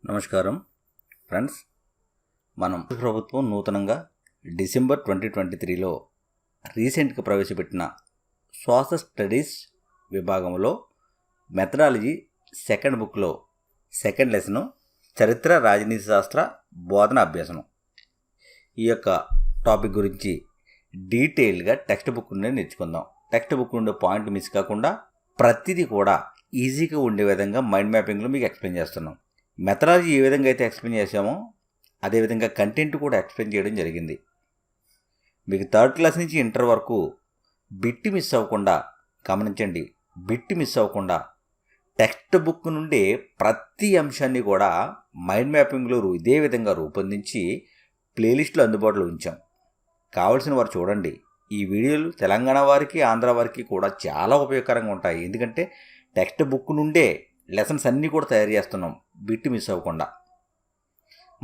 నమస్కారం ఫ్రెండ్స్. మనం ప్రభుత్వం నూతనంగా డిసెంబర్ 2023లో రీసెంట్గా ప్రవేశపెట్టిన సోషల్ స్టడీస్ విభాగంలో మెథడాలజీ సెకండ్ బుక్లో సెకండ్ లెసను చరిత్ర రాజనీతి శాస్త్ర బోధన అభ్యాసనం ఈ యొక్క టాపిక్ గురించి డీటెయిల్గా టెక్స్ట్ బుక్ నుండి నేర్చుకుందాం. టెక్స్ట్ బుక్ నుండి పాయింట్ మిస్ కాకుండా ప్రతిదీ కూడా ఈజీగా ఉండే విధంగా మైండ్ మ్యాపింగ్లో మీకు ఎక్స్ప్లెయిన్ చేస్తున్నాం. మెథడాలజీ ఏ విధంగా అయితే ఎక్స్ప్లెయిన్ చేసామో అదేవిధంగా కంటెంట్ కూడా ఎక్స్ప్లెయిన్ చేయడం జరిగింది. మీకు థర్డ్ క్లాస్ నుంచి ఇంటర్ వరకు బిట్ మిస్ అవ్వకుండా గమనించండి. బిట్ మిస్ అవ్వకుండా టెక్స్ట్ బుక్ నుండి ప్రతి అంశాన్ని కూడా మైండ్ మ్యాపింగ్లో ఇదే విధంగా రూపొందించి ప్లేలిస్ట్లో అందుబాటులో ఉంచాం. కావాల్సిన వారు చూడండి. ఈ వీడియోలు తెలంగాణ వారికి ఆంధ్ర వారికి కూడా చాలా ఉపయోగకరంగా ఉంటాయి. ఎందుకంటే టెక్స్ట్ బుక్ నుండే లెసన్స్ అన్నీ కూడా తయారు చేస్తున్నాం బిట్ మిస్ అవ్వకుండా.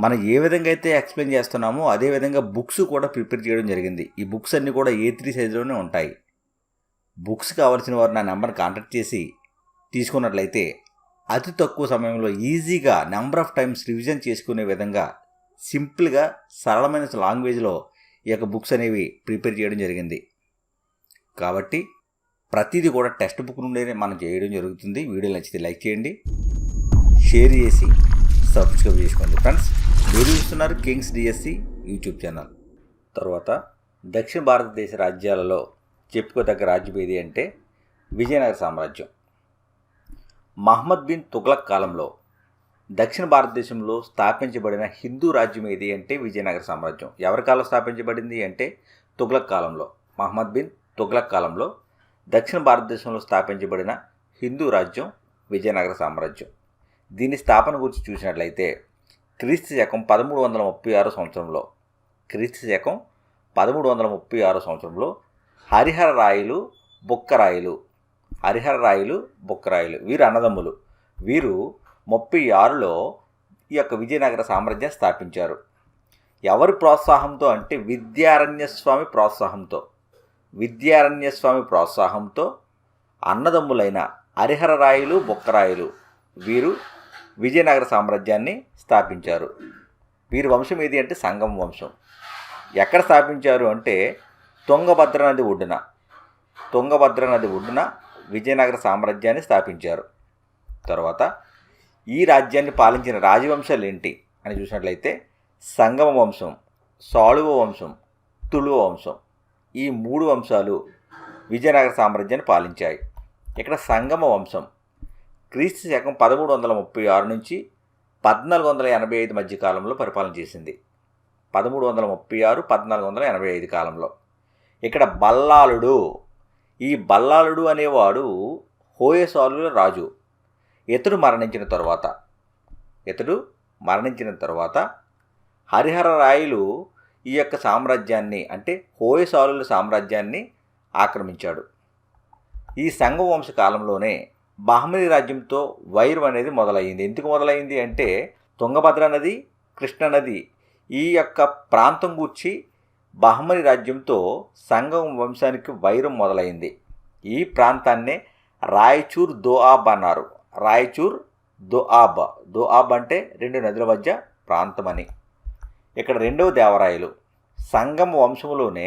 మనం ఏ విధంగా అయితే ఎక్స్ప్లెయిన్ చేస్తున్నామో అదేవిధంగా బుక్స్ కూడా ప్రిపేర్ చేయడం జరిగింది. ఈ బుక్స్ అన్నీ కూడా A3 సైజులోనే ఉంటాయి. బుక్స్ కావాల్సిన వారు నా నెంబర్ని కాంటాక్ట్ చేసి తీసుకున్నట్లయితే అతి తక్కువ సమయంలో ఈజీగా నెంబర్ ఆఫ్ టైమ్స్ రివిజన్ చేసుకునే విధంగా సింపుల్గా సరళమైన లాంగ్వేజ్లో ఈ యొక్క బుక్స్ అనేవి ప్రిపేర్ చేయడం జరిగింది. కాబట్టి ప్రతిదీ కూడా టెక్స్ట్ బుక్ నుండే మనం చేయడం జరుగుతుంది. వీడియో నచ్చితే లైక్ చేయండి, షేర్ చేసి సబ్స్క్రైబ్ చేసుకోండి. ఫ్రెండ్స్, మీరు చూస్తున్నారు కింగ్స్ డిఎస్సి యూట్యూబ్ ఛానల్. తర్వాత దక్షిణ భారతదేశ రాజ్యాలలో చెప్పుకోదగ్గ రాజ్యం ఏది అంటే విజయనగర సామ్రాజ్యం. మహమ్మద్ బిన్ తుగ్లక్ కాలంలో దక్షిణ భారతదేశంలో స్థాపించబడిన హిందూ రాజ్యం ఏది అంటే విజయనగర సామ్రాజ్యం. ఎవరి కాలంలో స్థాపించబడింది అంటే తుగ్లక్ కాలంలో. మహమ్మద్ బిన్ తుగ్లక్ కాలంలో దక్షిణ భారతదేశంలో స్థాపించబడిన హిందూ రాజ్యం విజయనగర సామ్రాజ్యం. దీని స్థాపన గురించి చూసినట్లయితే క్రీస్తు శకం 1336 సంవత్సరంలో క్రీస్తు శకం 1336 సంవత్సరంలో హరిహర రాయలు బుక్కరాయలు వీరు అన్నదమ్ములు. వీరు 36లో ఈ యొక్క విజయనగర సామ్రాజ్యాన్ని స్థాపించారు. ఎవరి ప్రోత్సాహంతో అంటే విద్యారణ్య స్వామి ప్రోత్సాహంతో అన్నదమ్ములైన హరిహర రాయలు బుక్కరాయలు వీరు విజయనగర సామ్రాజ్యాన్ని స్థాపించారు. వీరి వంశం ఏది అంటే సంగమ వంశం. ఎక్కడ స్థాపించారు అంటే తుంగభద్ర నది ఒడ్డున విజయనగర సామ్రాజ్యాన్ని స్థాపించారు. తర్వాత ఈ రాజ్యాన్ని పాలించిన రాజవంశాలు ఏంటి అని చూసినట్లయితే సంగమ వంశం, సాళువ వంశం, తుళువ వంశం. ఈ 3 వంశాలు విజయనగర సామ్రాజ్యాన్ని పాలించాయి. ఇక్కడ సంగమ వంశం క్రీస్తు శకం 1336 నుంచి 1485 మధ్య కాలంలో పరిపాలన చేసింది. 1336-1485 కాలంలో. ఇక్కడ ఈ బల్లాలుడు అనేవాడు హోయసాలుల రాజు. ఇతడు మరణించిన తర్వాత హరిహర రాయలు ఈ యొక్క సామ్రాజ్యాన్ని అంటే హోయసాలుల సామ్రాజ్యాన్ని ఆక్రమించాడు. ఈ సంగమ వంశ కాలంలోనే బహమనీ రాజ్యంతో వైరం అనేది మొదలైంది. ఎందుకు మొదలైంది అంటే తుంగభద్ర నది, కృష్ణ నది ఈ యొక్క ప్రాంతం గూర్చి బహమనీ రాజ్యంతో సంగమ వంశానికి వైరం మొదలైంది. ఈ ప్రాంతాన్నే రాయచూర్ దోఆబ్ అన్నారు. దోఆబ్ అంటే 2 నదుల మధ్య ప్రాంతమని. ఇక్కడ 2వ దేవరాయలు. సంగమ వంశంలోనే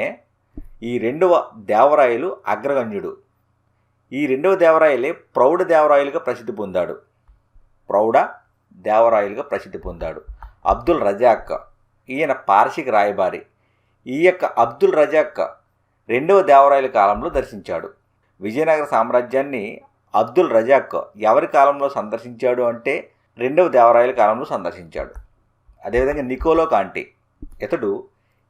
ఈ 2వ దేవరాయలు అగ్రగణ్యుడు. ఈ 2వ దేవరాయలే ప్రౌఢ దేవరాయలుగా ప్రసిద్ధి పొందాడు. అబ్దుల్ రజాక్ ఈయన పార్షిక రాయబారి. ఈ యొక్క అబ్దుల్ రజాక్ 2వ దేవరాయల కాలంలో దర్శించాడు. విజయనగర సామ్రాజ్యాన్ని అబ్దుల్ రజాక్ ఎవరి కాలంలో సందర్శించాడు అంటే 2వ దేవరాయల కాలంలో సందర్శించాడు. అదేవిధంగా నికోలో కాంటి ఇతడు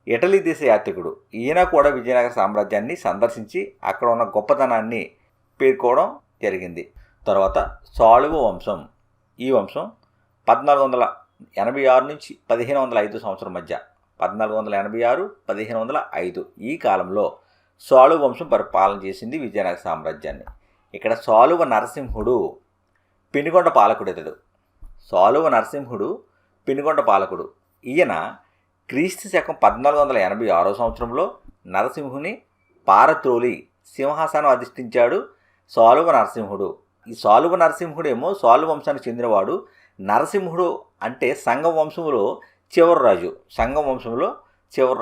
ఇటలీ దేశ యాత్రికుడు. ఈయన కూడా విజయనగర సామ్రాజ్యాన్ని సందర్శించి అక్కడ ఉన్న గొప్పతనాన్ని పేర్కోవడం జరిగింది. తర్వాత సాళువ వంశం. ఈ వంశం 1486 నుంచి 1505 సంవత్సరం మధ్య 1486-1505 ఈ కాలంలో సాళువ వంశం పరిపాలన చేసింది విజయనగర సామ్రాజ్యాన్ని. ఇక్కడ సాళువ నరసింహుడు పెనుగొండ పాలకుడు. ఈయన క్రీస్తు శకం 1486 సంవత్సరంలో నరసింహుని పారత్రోలి సింహాసనం అధిష్ఠించాడు సాళువ నరసింహుడు. ఈ సాళువ నరసింహుడేమో సాళువ వంశానికి చెందినవాడు. నరసింహుడు అంటే సంగమ వంశంలో చివరి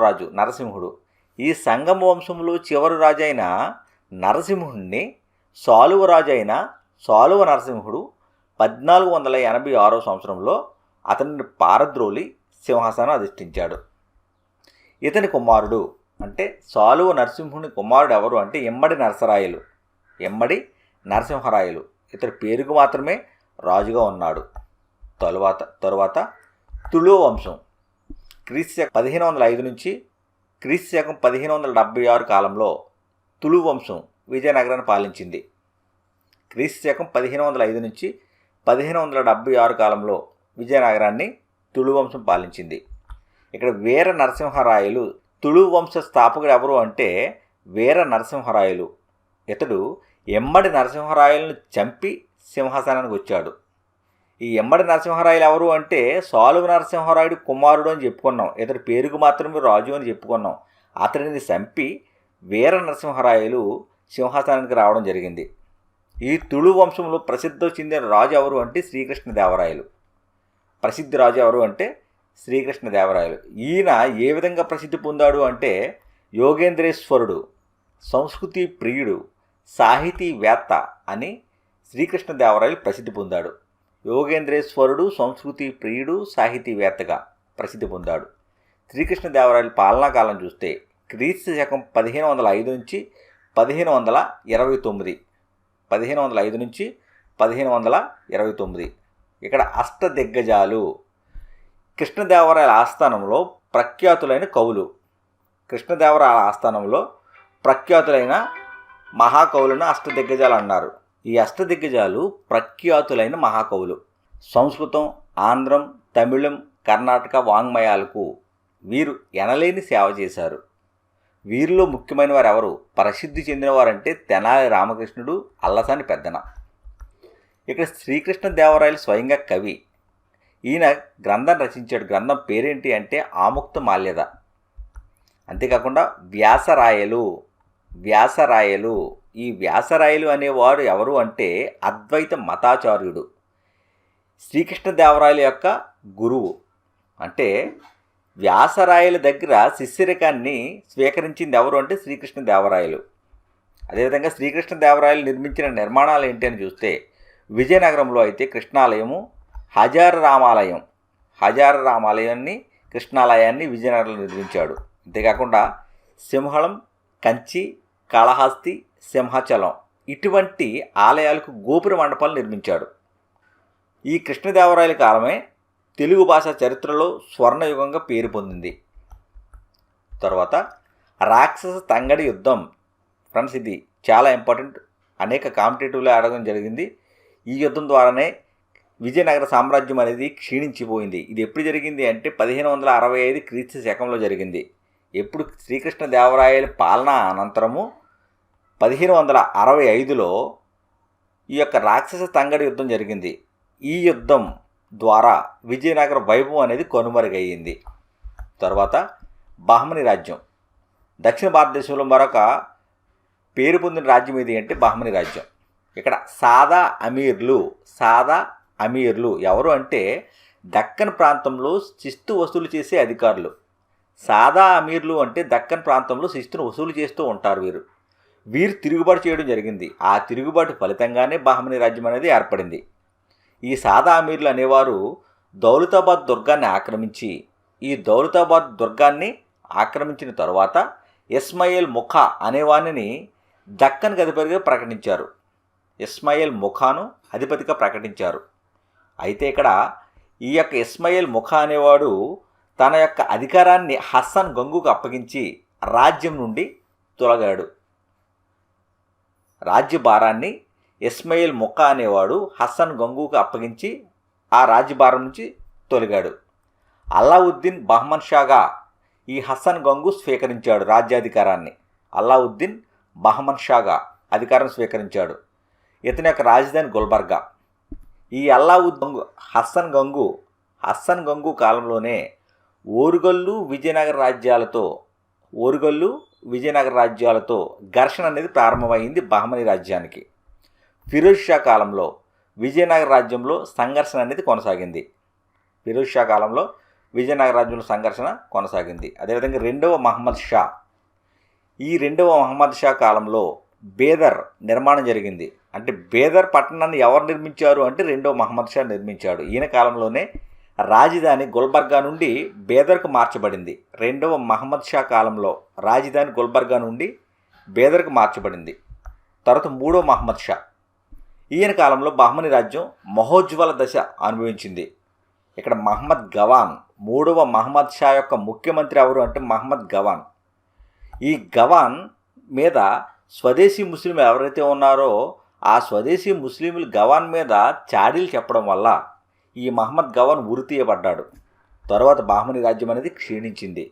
రాజు నరసింహుడు. ఈ సంగమ వంశంలో చివరి రాజు అయిన నరసింహుడిని సాలువ నరసింహుడు 1486 సంవత్సరంలో అతనిని పారద్రోలి సింహాసనం అధిష్ఠించాడు. ఇతని కుమారుడు అంటే సాలువ నరసింహుని కుమారుడు ఎవరు అంటే ఇమ్మడి నరసింహరాయలు. ఇతని పేరుకు మాత్రమే రాజుగా ఉన్నాడు. తరువాత తుళువ వంశం క్రీస్తు 1505 నుంచి క్రీస్తు శకం 1576 కాలంలో తుళువ వంశం విజయనగరాన్ని పాలించింది. క్రీస్తు శకం 1505 నుంచి 1576 కాలంలో విజయనగరాన్ని తుళువ వంశం పాలించింది. ఇక్కడ వీర నరసింహరాయలు తుళువ వంశ స్థాపకుడు ఎవరు అంటే వీర నరసింహరాయలు. ఇతడు ఎమ్మడి నరసింహరాయలను చంపి సింహాసనానికి వచ్చాడు. ఈ ఎమ్మడి నరసింహరాయలు ఎవరు అంటే సాలువ నరసింహరాయుడు కుమారుడు అని చెప్పుకున్నాం. ఇతడి పేరుకు మాత్రమే రాజు అని చెప్పుకున్నాం. అతడిని చంపి వీర నరసింహరాయలు సింహాసనానికి రావడం జరిగింది. ఈ తుళువ వంశంలో ప్రసిద్ధి చెందిన రాజు ఎవరు అంటే శ్రీకృష్ణదేవరాయలు. ఈయన ఏ విధంగా ప్రసిద్ధి పొందాడు అంటే యోగేంద్రేశ్వరుడు, సంస్కృతి ప్రియుడు, సాహితీవేత్త అని శ్రీకృష్ణదేవరాయలు ప్రసిద్ధి పొందాడు. యోగేంద్రేశ్వరుడు సంస్కృతి ప్రియుడు, సాహితీవేత్తగా ప్రసిద్ధి పొందాడు. శ్రీకృష్ణదేవరాయల పాలనా కాలం చూస్తే క్రీస్తు శకం 1505 నుంచి 1529. ఇక్కడ అష్టదిగ్గజాలు కృష్ణదేవరాయల ఆస్థానంలో ప్రఖ్యాతులైన మహాకవులను అష్టదిగ్గజాలు అన్నారు. ఈ అష్టదిగ్గజాలు ప్రఖ్యాతులైన మహాకవులు. సంస్కృతం, ఆంధ్రం, తమిళం, కర్ణాటక వాంగ్మయాలకు వీరు ఎనలేని సేవ చేశారు. వీరిలో ముఖ్యమైన వారు ఎవరు? ప్రసిద్ధి చెందినవారంటే తెనాలి రామకృష్ణుడు, అల్లసాని పెద్దన. ఇక్కడ శ్రీకృష్ణదేవరాయలు స్వయంగా కవి. ఈయన గ్రంథం రచించాడు. గ్రంథం పేరేంటి అంటే ఆముక్త మాల్యద. అంతేకాకుండా వ్యాసరాయలు. ఈ వ్యాసరాయలు అనేవాడు ఎవరు అంటే అద్వైత మతాచార్యుడు, శ్రీకృష్ణదేవరాయల యొక్క గురువు. అంటే వ్యాసరాయల దగ్గర శిష్యరికాన్ని స్వీకరించింది ఎవరు అంటే శ్రీకృష్ణదేవరాయలు. అదేవిధంగా శ్రీకృష్ణదేవరాయలు నిర్మించిన నిర్మాణాలు ఏంటి అని చూస్తే విజయనగరంలో అయితే కృష్ణాలయము, హజారరామాలయాన్ని కృష్ణాలయాన్ని విజయనగరంలో నిర్మించాడు. అంతేకాకుండా సింహళం, కంచి, కాళహస్తి, సింహాచలం ఇటువంటి ఆలయాలకు గోపుర మండపాలు నిర్మించాడు. ఈ కృష్ణదేవరాయల కాలమే తెలుగు భాష చరిత్రలో స్వర్ణయుగంగా పేరు పొందింది. తర్వాత రాక్షస తంగడి యుద్ధం. ఫ్రెండ్స్, ఇది చాలా ఇంపార్టెంట్. అనేక కాంపిటేటివ్లో అడగడం జరిగింది. ఈ యుద్ధం ద్వారానే విజయనగర సామ్రాజ్యం అనేది క్షీణించిపోయింది. ఇది ఎప్పుడు జరిగింది అంటే 1565 క్రీస్తు శకంలో జరిగింది. ఎప్పుడు శ్రీకృష్ణదేవరాయల పాలన అనంతరము 1565లో ఈ యొక్క రాక్షస తంగడి యుద్ధం జరిగింది. ఈ యుద్ధం ద్వారా విజయనగర వైభవం అనేది కనుమరుగయ్యింది. తర్వాత బహమని రాజ్యం. దక్షిణ భారతదేశంలో మరొక పేరు పొందిన రాజ్యం ఏది అంటే బహమని రాజ్యం. ఇక్కడ సాదా అమీర్లు ఎవరు అంటే దక్కన్ ప్రాంతంలో శిస్తు వసూలు చేసే అధికారులు. సాదా అమీర్లు అంటే దక్కన్ ప్రాంతంలో శిస్తును వసూలు చేస్తూ ఉంటారు. వీరు తిరుగుబాటు చేయడం జరిగింది. ఆ తిరుగుబాటు ఫలితంగానే బహమని రాజ్యం అనేది ఏర్పడింది. ఈ సాదా అమీర్లు అనేవారు దౌలతాబాద్ దుర్గాన్ని ఆక్రమించిన తరువాత ఇస్మాయిల్ ముఖా అనేవాడిని దక్కన్కి అధిపతిగా ప్రకటించారు. అయితే ఇక్కడ ఈ యొక్క ఇస్మాయిల్ ముఖా అనేవాడు తన యొక్క అధికారాన్ని హస్సన్ గంగుకు అప్పగించి రాజ్యం నుండి తొలగాడు. రాజ్యభారాన్ని ఇస్మాయిల్ ముఖా అనేవాడు హస్సన్ గంగుకు అప్పగించి ఆ రాజ్యభారం నుంచి తొలగాడు. అల్లావుద్దీన్ బహమన్ షాగా ఈ హస్సన్ గంగు స్వీకరించాడు రాజ్యాధికారాన్ని. అల్లావుద్దీన్ బహమన్ షాగా అధికారం స్వీకరించాడు. ఇతని యొక్క రాజధాని గుల్బర్గా. ఈ హస్సన్ గంగు కాలంలోనే ఓరుగల్లు విజయనగర రాజ్యాలతో ఘర్షణ అనేది ప్రారంభమైంది బహమని రాజ్యానికి. ఫిరోజ్ షా కాలంలో విజయనగర రాజ్యంలో సంఘర్షణ అనేది కొనసాగింది. ఫిరోజ్ షా కాలంలో విజయనగర రాజ్యంలో సంఘర్షణ కొనసాగింది. అదేవిధంగా రెండవ మహమ్మద్ షా, ఈ రెండవ మహమ్మద్ షా కాలంలో బేదర్ నిర్మాణం జరిగింది. అంటే బేదర్ పట్టణాన్ని ఎవరు నిర్మించారు అంటే రెండవ మహమ్మద్ షా నిర్మించాడు. ఈయన కాలంలోనే రాజధాని గుల్బర్గా నుండి బేదర్కు మార్చబడింది. రెండవ మహమ్మద్ షా కాలంలో రాజధాని గుల్బర్గా నుండి బేదర్కు మార్చబడింది. తర్వాత మూడవ మహమ్మద్ షా, ఈయన కాలంలో బహ్మనీ రాజ్యం మహోజ్వల దశ అనుభవించింది. ఇక్కడ మహమ్మద్ గవాన్, మూడవ మహమ్మద్ షా యొక్క ముఖ్యమంత్రి ఎవరు అంటే మహమ్మద్ గవాన్. ఈ గవాన్ మీద స్వదేశీ ముస్లింలు ఎవరైతే ఉన్నారో ఆ స్వదేశీ ముస్లింలు గవాన్ మీద చాడీలు చెప్పడం వల్ల ఈ మహమ్మద్ గవాన్ ఉరి తీయబడ్డాడు. తర్వాత బహ్మనీ రాజ్యం అనేది క్షీణించింది.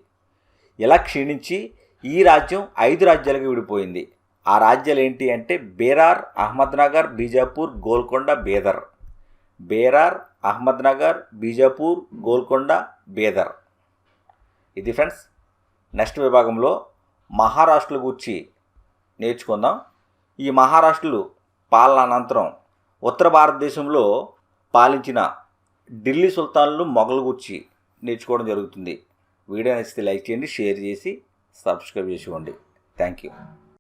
ఇలా క్షీణించి ఈ రాజ్యం 5 రాజ్యాలుగా విడిపోయింది. ఆ రాజ్యాలు ఏంటి అంటే బేరార్, అహ్మద్నగర్, బీజాపూర్, గోల్కొండ, బేదర్. బేరార్, అహ్మద్నగర్, బీజాపూర్, గోల్కొండ, బేదర్. ఇది ఫ్రెండ్స్. నెక్స్ట్ విభాగంలో మహారాష్ట్రల గురించి నేర్చుకుందాం. ఈ మహారాష్ట్రలు పాలన అనంతరం ఉత్తర భారతదేశంలో పాలించిన ఢిల్లీ సుల్తాన్లు, మొఘలు గురించి నేర్చుకోవడం జరుగుతుంది. వీడియో నచ్చితే లైక్ చేయండి, షేర్ చేసి సబ్స్క్రైబ్ చేసుకోండి. Thank you.